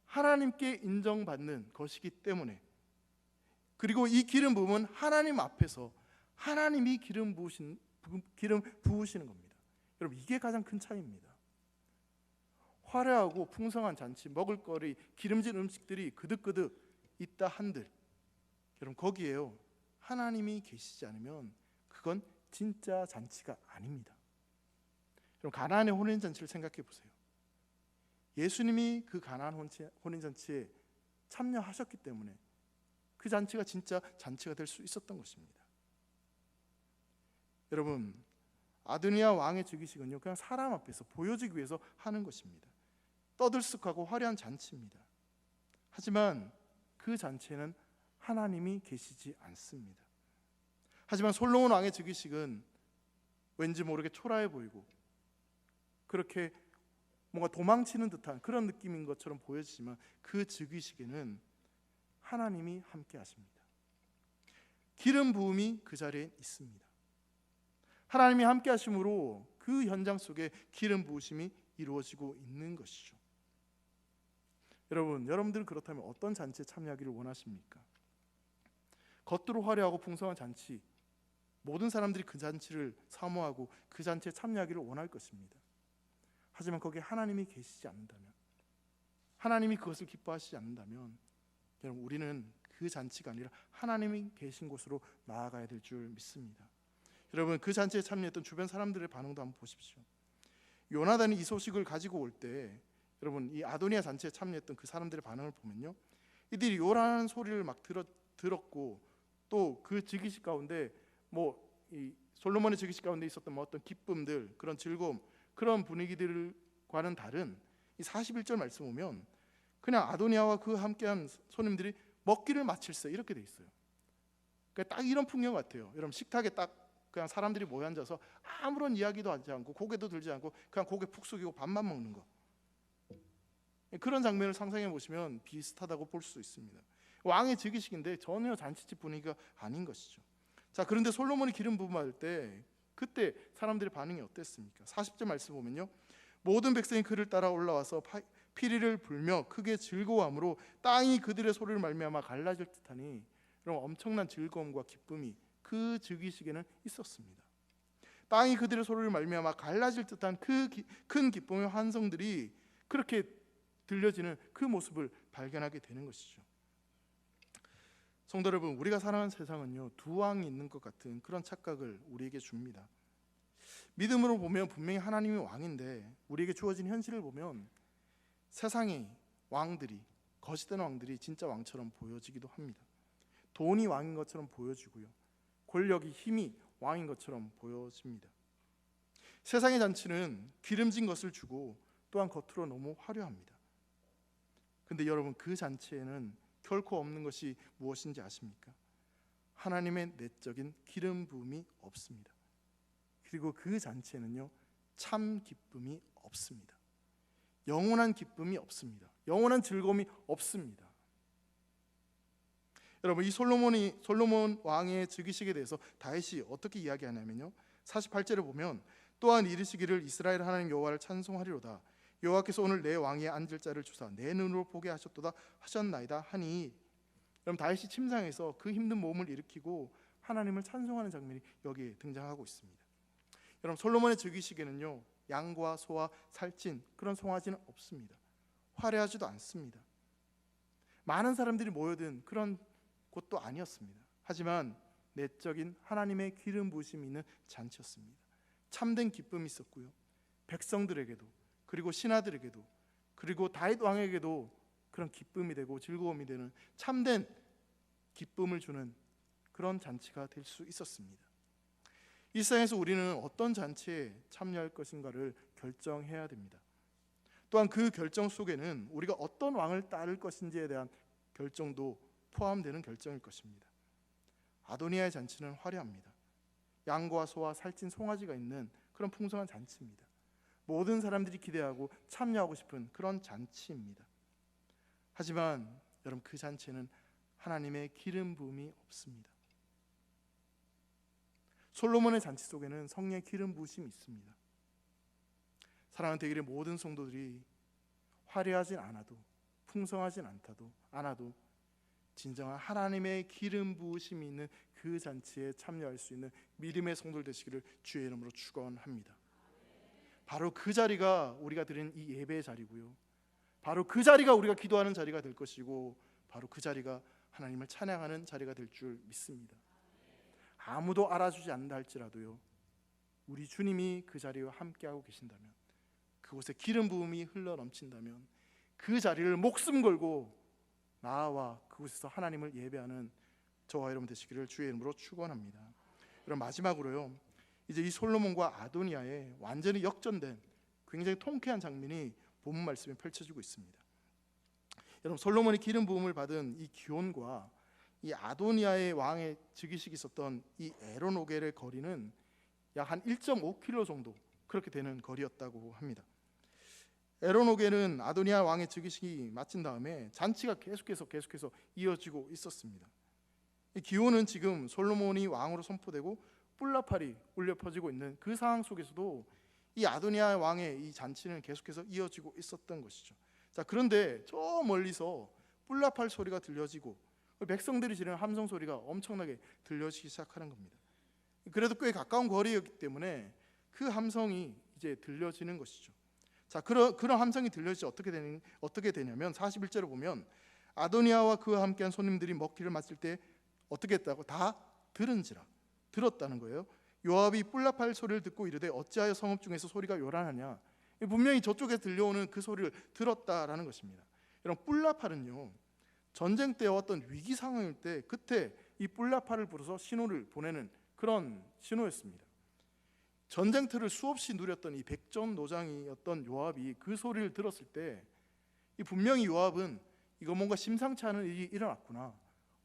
하나님께 인정받는 것이기 때문에, 그리고 이 기름 부음은 하나님 앞에서 하나님이 기름 부으시는 겁니다. 여러분, 이게 가장 큰 차이입니다. 화려하고 풍성한 잔치, 먹을거리, 기름진 음식들이 그득그득 있다 한들, 여러분, 거기에요, 하나님이 계시지 않으면 그건 진짜 잔치가 아닙니다. 여러분, 가나안의 혼인잔치를 생각해 보세요. 예수님이 그 가나안 혼인잔치에 참여하셨기 때문에 그 잔치가 진짜 잔치가 될 수 있었던 것입니다. 여러분, 아도니아 왕의 즉위식은요, 그냥 사람 앞에서 보여지기 위해서 하는 것입니다. 떠들썩하고 화려한 잔치입니다. 하지만 그 잔치에는 하나님이 계시지 않습니다. 하지만 솔로몬 왕의 즉위식은 왠지 모르게 초라해 보이고 그렇게 뭔가 도망치는 듯한 그런 느낌인 것처럼 보여지지만 그 즉위식에는 하나님이 함께 하십니다. 기름 부음이 그 자리에 있습니다. 하나님이 함께 하심으로 그 현장 속에 기름 부으심이 이루어지고 있는 것이죠. 여러분들은 그렇다면 어떤 잔치에 참여하기를 원하십니까? 겉으로 화려하고 풍성한 잔치, 모든 사람들이 그 잔치를 사모하고 그 잔치에 참여하기를 원할 것입니다. 하지만 거기에 하나님이 계시지 않는다면, 하나님이 그것을 기뻐하시지 않는다면, 여러분, 우리는 그 잔치가 아니라 하나님이 계신 곳으로 나아가야 될 줄 믿습니다. 여러분, 그 잔치에 참여했던 주변 사람들의 반응도 한번 보십시오. 요나단이 이 소식을 가지고 올 때, 여러분, 이 아도니아 잔치에 참여했던 그 사람들의 반응을 보면요, 이들이 요란한 소리를 막 들었고, 또 그 즉위식 가운데 이 솔로몬의 즉위식 가운데 있었던 어떤 기쁨들, 그런 즐거움, 그런 분위기들과는 다른 이 41절 말씀 보면 그냥 아도니아와 그 함께한 손님들이 먹기를 마칠세, 이렇게 돼 있어요. 그러니까 딱 이런 풍경 같아요. 여러분, 식탁에 딱 그냥 사람들이 모여 앉아서 아무런 이야기도 하지 않고 고개도 들지 않고 그냥 고개 푹 숙이고 밥만 먹는 거, 그런 장면을 상상해 보시면 비슷하다고 볼 수 있습니다. 왕의 즉위식인데 전혀 잔치집 분위기가 아닌 것이죠. 자, 그런데 솔로몬이 기름 부음할 때 그때 사람들의 반응이 어땠습니까? 40절 말씀 보면요, 모든 백성이 그를 따라 올라와서 피리를 불며 크게 즐거워함으로 땅이 그들의 소리를 말미암아 갈라질 듯하니, 그럼 엄청난 즐거움과 기쁨이 그 즉위식에는 있었습니다. 땅이 그들의 소리를 말미암아 갈라질 듯한 그 큰 기쁨의 환성들이 그렇게 들려지는 그 모습을 발견하게 되는 것이죠. 성도 여러분, 우리가 살아가는 세상은요, 두 왕이 있는 것 같은 그런 착각을 우리에게 줍니다. 믿음으로 보면 분명히 하나님이 왕인데, 우리에게 주어진 현실을 보면 세상의 왕들이, 거짓된 왕들이 진짜 왕처럼 보여지기도 합니다. 돈이 왕인 것처럼 보여지고요, 권력이, 힘이 왕인 것처럼 보여집니다. 세상의 잔치는 기름진 것을 주고 또한 겉으로 너무 화려합니다. 근데 여러분, 그 잔치에는 결코 없는 것이 무엇인지 아십니까? 하나님의 내적인 기름 부음이 없습니다. 그리고 그 잔치에는요, 참 기쁨이 없습니다. 영원한 기쁨이 없습니다. 영원한 즐거움이 없습니다. 여러분, 이 솔로몬 왕의 즉위식에 대해서 다윗이 어떻게 이야기하냐면요, 48절에 보면 또한 이르시기를 이스라엘 하나님 여호와를 찬송하리로다. 여호와께서 오늘 내 왕위에 앉을 자를 주사 내 눈으로 보게 하셨도다 하셨나이다 하니, 여러분, 다윗이 침상에서 그 힘든 몸을 일으키고 하나님을 찬송하는 장면이 여기에 등장하고 있습니다. 여러분, 솔로몬의 즉위식에는요, 양과 소와 살찐 그런 송아지는 없습니다. 화려하지도 않습니다. 많은 사람들이 모여든 그런 곳도 아니었습니다. 하지만 내적인 하나님의 기름 부으심이 있는 잔치였습니다. 참된 기쁨이 있었고요, 백성들에게도, 그리고 신하들에게도, 그리고 다윗 왕에게도 그런 기쁨이 되고 즐거움이 되는 참된 기쁨을 주는 그런 잔치가 될 수 있었습니다. 이 세상에서 우리는 어떤 잔치에 참여할 것인가를 결정해야 됩니다. 또한 그 결정 속에는 우리가 어떤 왕을 따를 것인지에 대한 결정도 포함되는 결정일 것입니다. 아도니아의 잔치는 화려합니다. 양과 소와 살찐 송아지가 있는 그런 풍성한 잔치입니다. 모든 사람들이 기대하고 참여하고 싶은 그런 잔치입니다. 하지만 여러분, 그 잔치에는 하나님의 기름 부음이 없습니다. 솔로몬의 잔치 속에는 성령의 기름 부으심이 있습니다. 사랑하는 대길의 모든 성도들이 화려하진 않아도, 풍성하진 않아도 진정한 하나님의 기름 부으심이 있는 그 잔치에 참여할 수 있는 믿음의 성도들 되시기를 주의 이름으로 축원합니다. 바로 그 자리가 우리가 드리는 이 예배의 자리고요, 바로 그 자리가 우리가 기도하는 자리가 될 것이고, 바로 그 자리가 하나님을 찬양하는 자리가 될 줄 믿습니다. 아무도 알아주지 않는다 할지라도요, 우리 주님이 그 자리와 함께하고 계신다면, 그곳에 기름 부음이 흘러 넘친다면, 그 자리를 목숨 걸고 나와 그곳에서 하나님을 예배하는 저와 여러분 되시기를 주의 이름으로 축원합니다. 그럼 마지막으로요, 이제 이 솔로몬과 아도니아의 완전히 역전된 굉장히 통쾌한 장면이 본문 말씀에 펼쳐지고 있습니다. 여러분, 솔로몬이 기름 부음을 받은 이 기온과 이 아도니아의 왕의 즉위식이 있었던 이 에로노겔의 거리는 약 한 1.5km 정도 그렇게 되는 거리였다고 합니다. 에로노겔은 아도니아 왕의 즉위식이 마친 다음에 잔치가 계속해서 이어지고 있었습니다. 이 기온은 지금 솔로몬이 왕으로 선포되고 뿔나팔이 울려 퍼지고 있는 그 상황 속에서도 이 아도니아 왕의 이 잔치는 계속해서 이어지고 있었던 것이죠. 자, 그런데 저 멀리서 뿔나팔 소리가 들려지고 백성들이 지르는 함성 소리가 엄청나게 들려지기 시작하는 겁니다. 그래도 꽤 가까운 거리였기 때문에 그 함성이 이제 들려지는 것이죠. 자, 그런 함성이 들려지지 어떻게 되냐면 41절을 보면 아도니아와 그와 함께한 손님들이 먹기를 마칠 때 어떻게 했다고? 다 들었다는 거예요. 요압이 뿔나팔 소리를 듣고 이르되 어찌하여 성읍 중에서 소리가 요란하냐? 분명히 저쪽에서 들려오는 그 소리를 들었다라는 것입니다. 여러분, 뿔나팔은요, 전쟁 때와 어떤 위기 상황일 때 그때 이 뿔나팔을 불어서 신호를 보내는 그런 신호였습니다. 전쟁터를 수없이 누렸던 이 백전노장이었던 요압이 그 소리를 들었을 때 분명히 요압은 이거 뭔가 심상치 않은 일이 일어났구나,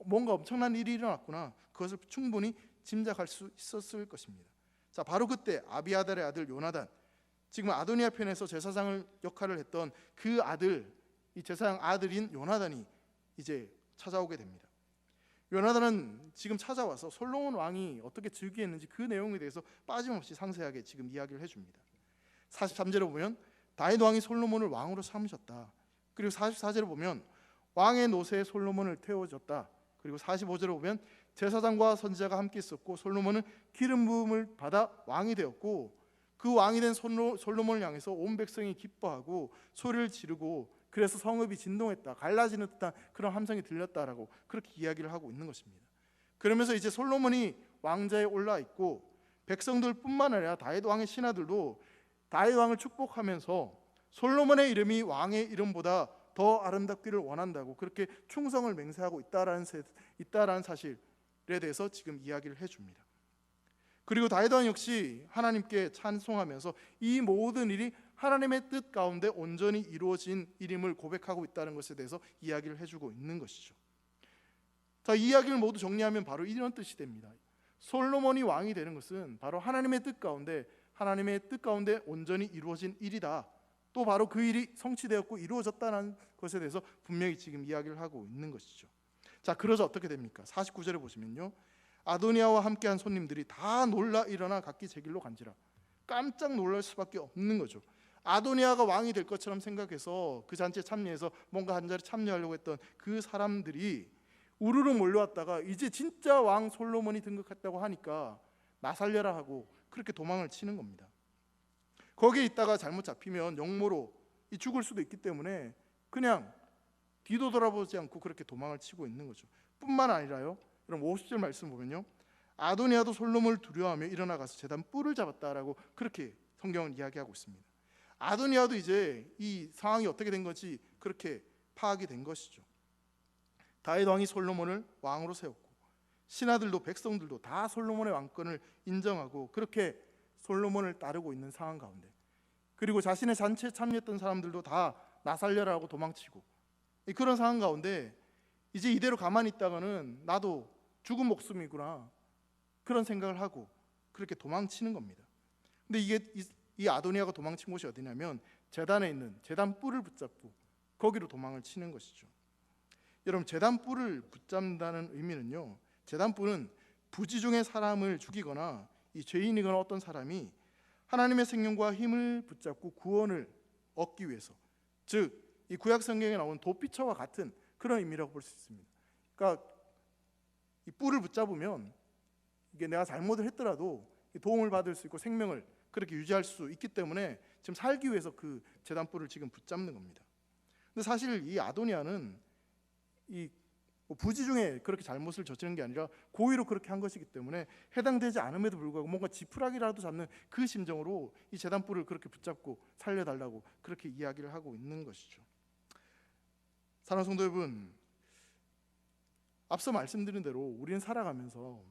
뭔가 엄청난 일이 일어났구나, 그것을 충분히 짐작할 수 있었을 것입니다. 자, 바로 그때 아비아달의 아들 요나단, 지금 아도니아 편에서 제사장 역할을 했던 그 아들, 이 제사장 아들인 요나단이 이제 찾아오게 됩니다. 요나단은 지금 찾아와서 솔로몬 왕이 어떻게 즉위했는지 그 내용에 대해서 빠짐없이 상세하게 지금 이야기를 해줍니다. 43절에 보면 다윗 왕이 솔로몬을 왕으로 삼으셨다. 그리고 44절에 보면 왕의 노새에 솔로몬을 태워줬다. 그리고 45절에 보면 제사장과 선지자가 함께 있었고 솔로몬은 기름 부음을 받아 왕이 되었고 그 왕이 된 솔로몬을 향해서 온 백성이 기뻐하고 소리를 지르고 그래서 성읍이 진동했다, 갈라지는 듯한 그런 함성이 들렸다라고 그렇게 이야기를 하고 있는 것입니다. 그러면서 이제 솔로몬이 왕좌에 올라 있고 백성들뿐만 아니라 다윗 왕의 신하들도 다윗 왕을 축복하면서 솔로몬의 이름이 왕의 이름보다 더 아름답기를 원한다고 그렇게 충성을 맹세하고 있다라는 사실에 대해서 지금 이야기를 해줍니다. 그리고 다윗 왕 역시 하나님께 찬송하면서 이 모든 일이 하나님의 뜻 가운데 온전히 이루어진 일임을 고백하고 있다는 것에 대해서 이야기를 해주고 있는 것이죠. 자, 이 이야기를 모두 정리하면 바로 이런 뜻이 됩니다. 솔로몬이 왕이 되는 것은 바로 하나님의 뜻 가운데 온전히 이루어진 일이다. 또 바로 그 일이 성취되었고 이루어졌다는 것에 대해서 분명히 지금 이야기를 하고 있는 것이죠. 자, 그러자 어떻게 됩니까? 49절에 보시면요, 아도니아와 함께한 손님들이 다 놀라 일어나 각기 제 길로 간지라. 깜짝 놀랄 수밖에 없는 거죠. 아도니아가 왕이 될 것처럼 생각해서 그 잔치에 참여해서 뭔가 한 자리 참여하려고 했던 그 사람들이 우르르 몰려왔다가 이제 진짜 왕 솔로몬이 등극했다고 하니까 나 살려라 하고 그렇게 도망을 치는 겁니다. 거기에 있다가 잘못 잡히면 영모로 죽을 수도 있기 때문에 그냥 뒤도 돌아보지 않고 그렇게 도망을 치고 있는 거죠. 뿐만 아니라요, 여러분 50절 말씀 보면요, 아도니아도 솔로몬을 두려워하며 일어나가서 제단 뿔을 잡았다라고 그렇게 성경은 이야기하고 있습니다. 아도니아도 이제 이 상황이 어떻게 된 건지 그렇게 파악이 된 것이죠. 다윗 왕이 솔로몬을 왕으로 세웠고 신하들도 백성들도 다 솔로몬의 왕권을 인정하고 그렇게 솔로몬을 따르고 있는 상황 가운데, 그리고 자신의 잔치에 참여했던 사람들도 다 나 살려라고 도망치고 그런 상황 가운데 이제 이대로 가만히 있다가는 나도 죽은 목숨이구나 그런 생각을 하고 그렇게 도망치는 겁니다. 근데 이 아도니아가 도망친 곳이 어디냐면 제단에 있는 제단 뿔을 붙잡고 거기로 도망을 치는 것이죠. 여러분, 제단 뿔을 붙잡는다는 의미는요, 제단 뿔은 부지 중에 사람을 죽이거나 이 죄인이거나 어떤 사람이 하나님의 생명과 힘을 붙잡고 구원을 얻기 위해서, 즉 이 구약 성경에 나온 도피처와 같은 그런 의미라고 볼 수 있습니다. 그러니까 이 뿔을 붙잡으면 이게 내가 잘못을 했더라도 도움을 받을 수 있고 생명을 그렇게 유지할 수 있기 때문에 지금 살기 위해서 그 제단 뿔을 지금 붙잡는 겁니다. 근데 사실 이 아도니아는 이 부지 중에 그렇게 잘못을 저지른 게 아니라 고의로 그렇게 한 것이기 때문에 해당되지 않음에도 불구하고 뭔가 지푸라기라도 잡는 그 심정으로 이 제단 뿔을 그렇게 붙잡고 살려달라고 그렇게 이야기를 하고 있는 것이죠. 사랑하는 성도 여러분, 앞서 말씀드린 대로 우리는 살아가면서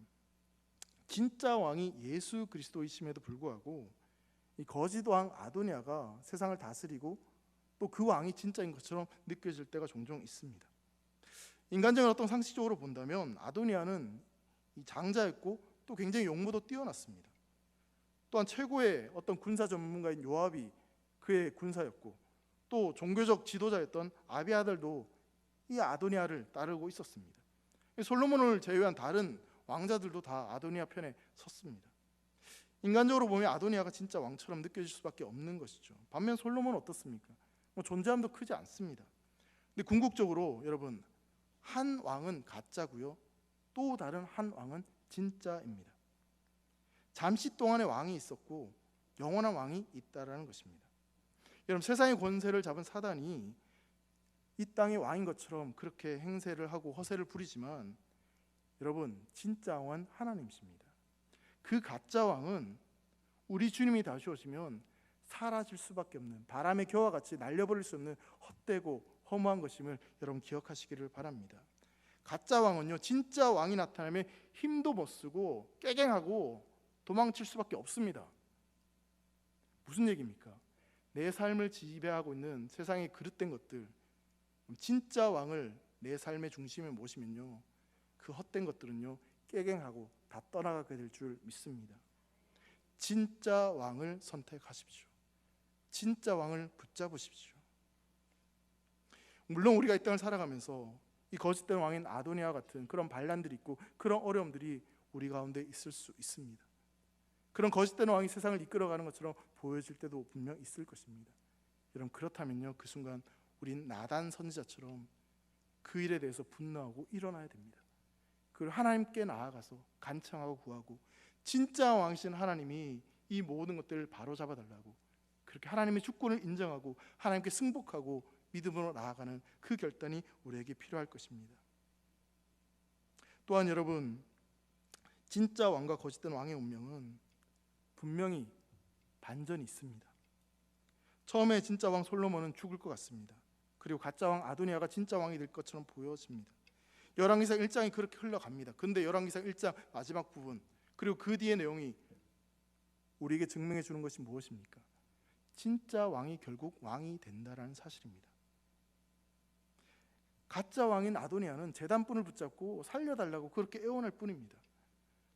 진짜 왕이 예수 그리스도이심에도 불구하고 이 거짓 왕 아도니아가 세상을 다스리고 또 그 왕이 진짜인 것처럼 느껴질 때가 종종 있습니다. 인간적인 어떤 상식적으로 본다면 아도니아는 이 장자였고 또 굉장히 용모도 뛰어났습니다. 또한 최고의 어떤 군사 전문가인 요압이 그의 군사였고 또 종교적 지도자였던 아비아들도 이 아도니아를 따르고 있었습니다. 솔로몬을 제외한 다른 왕자들도 다 아도니아 편에 섰습니다. 인간적으로 보면 아도니아가 진짜 왕처럼 느껴질 수밖에 없는 것이죠. 반면 솔로몬은 어떻습니까? 존재감도 크지 않습니다. 근데 궁극적으로 여러분, 한 왕은 가짜고요, 또 다른 한 왕은 진짜입니다. 잠시 동안의 왕이 있었고 영원한 왕이 있다라는 것입니다. 여러분, 세상의 권세를 잡은 사단이 이 땅의 왕인 것처럼 그렇게 행세를 하고 허세를 부리지만 여러분, 진짜 왕은 하나님이십니다. 그 가짜 왕은 우리 주님이 다시 오시면 사라질 수밖에 없는, 바람의 겨와 같이 날려버릴 수 없는 헛되고 허무한 것임을 여러분 기억하시기를 바랍니다. 가짜 왕은요, 진짜 왕이 나타나면 힘도 못 쓰고 깨갱하고 도망칠 수밖에 없습니다. 무슨 얘기입니까? 내 삶을 지배하고 있는 세상의 그릇된 것들, 진짜 왕을 내 삶의 중심에 모시면요, 그 헛된 것들은요 깨갱하고 다 떠나가게 될 줄 믿습니다. 진짜 왕을 선택하십시오. 진짜 왕을 붙잡으십시오. 물론 우리가 이 땅을 살아가면서 이 거짓된 왕인 아도니아 같은 그런 반란들이 있고 그런 어려움들이 우리 가운데 있을 수 있습니다. 그런 거짓된 왕이 세상을 이끌어가는 것처럼 보여질 때도 분명 있을 것입니다. 여러분, 그렇다면요, 그 순간 우린 나단 선지자처럼 그 일에 대해서 분노하고 일어나야 됩니다. 그리고 하나님께 나아가서 간청하고 구하고 진짜 왕이신 하나님이 이 모든 것들을 바로잡아 달라고 그렇게 하나님의 주권을 인정하고 하나님께 승복하고 믿음으로 나아가는 그 결단이 우리에게 필요할 것입니다. 또한 여러분, 진짜 왕과 거짓된 왕의 운명은 분명히 반전이 있습니다. 처음에 진짜 왕 솔로몬은 죽을 것 같습니다. 그리고 가짜 왕 아도니아가 진짜 왕이 될 것처럼 보여집니다. 열왕기상 1장이 그렇게 흘러갑니다. 근데 열왕기상 1장 마지막 부분, 그리고 그 뒤의 내용이 우리에게 증명해 주는 것이 무엇입니까? 진짜 왕이 결국 왕이 된다라는 사실입니다. 가짜 왕인 아도니아는 제단뿐을 붙잡고 살려달라고 그렇게 애원할 뿐입니다.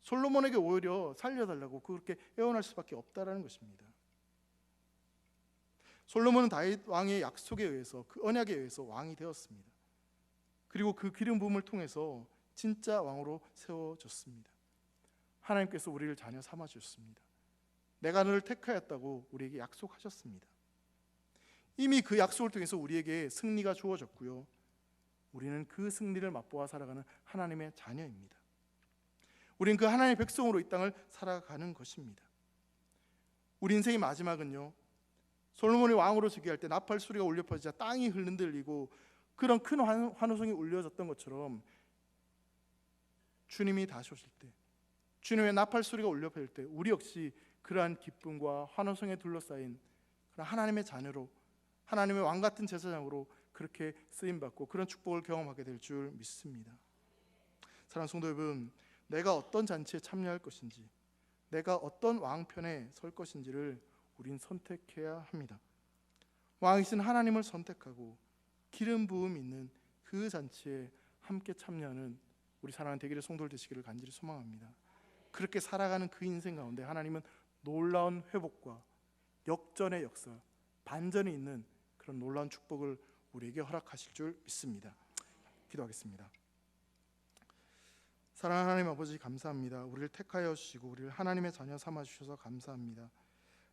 솔로몬에게 오히려 살려달라고 그렇게 애원할 수밖에 없다라는 것입니다. 솔로몬은 다윗 왕의 약속에 의해서, 그 언약에 의해서 왕이 되었습니다. 그리고 그 기름 부음을 통해서 진짜 왕으로 세워졌습니다. 하나님께서 우리를 자녀 삼아 주셨습니다. 내가 너를 택하였다고 우리에게 약속하셨습니다. 이미 그 약속을 통해서 우리에게 승리가 주어졌고요, 우리는 그 승리를 맛보아 살아가는 하나님의 자녀입니다. 우리는 그 하나님의 백성으로 이 땅을 살아가는 것입니다. 우리 인생의 마지막은요, 솔로몬이 왕으로 즉위할 때 나팔 소리가 울려 퍼지자 땅이 흔들리고 그런 큰 환호성이 울려졌던 것처럼 주님이 다시 오실 때, 주님의 나팔 소리가 울려 퍼질 때 우리 역시 그러한 기쁨과 환호성에 둘러싸인 그런 하나님의 자녀로, 하나님의 왕 같은 제사장으로 그렇게 쓰임 받고 그런 축복을 경험하게 될 줄 믿습니다. 사랑하는 성도 여러분, 내가 어떤 잔치에 참여할 것인지, 내가 어떤 왕편에 설 것인지를 우린 선택해야 합니다. 왕이신 하나님을 선택하고 기름 부음 있는 그 잔치에 함께 참여하는 우리 사랑하는 대길의 성도들 되시기를 간절히 소망합니다. 그렇게 살아가는 그 인생 가운데 하나님은 놀라운 회복과 역전의 역사, 반전이 있는 그런 놀라운 축복을 우리에게 허락하실 줄 믿습니다. 기도하겠습니다. 사랑하는 하나님 아버지, 감사합니다. 우리를 택하여 주시고 우리를 하나님의 자녀 삼아 주셔서 감사합니다.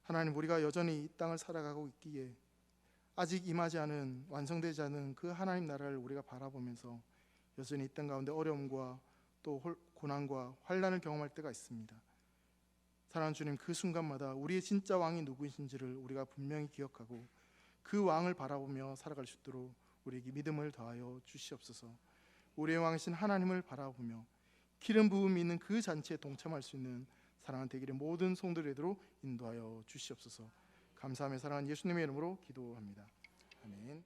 하나님, 우리가 여전히 이 땅을 살아가고 있기에 아직 임하지 않은, 완성되지 않은 그 하나님 나라를 우리가 바라보면서 여전히 이 땅 가운데 어려움과 또 고난과 환난을 경험할 때가 있습니다. 사랑하는 주님, 그 순간마다 우리의 진짜 왕이 누구이신지를 우리가 분명히 기억하고 그 왕을 바라보며 살아갈 수 있도록 우리에게 믿음을 더하여 주시옵소서. 우리의 왕이신 하나님을 바라보며 기름 부음이 있는 그 잔치에 동참할 수 있는 사랑하는 대길의 모든 성도들이 되도록 인도하여 주시옵소서. 감사하며 사랑하는 예수님의 이름으로 기도합니다. 아멘.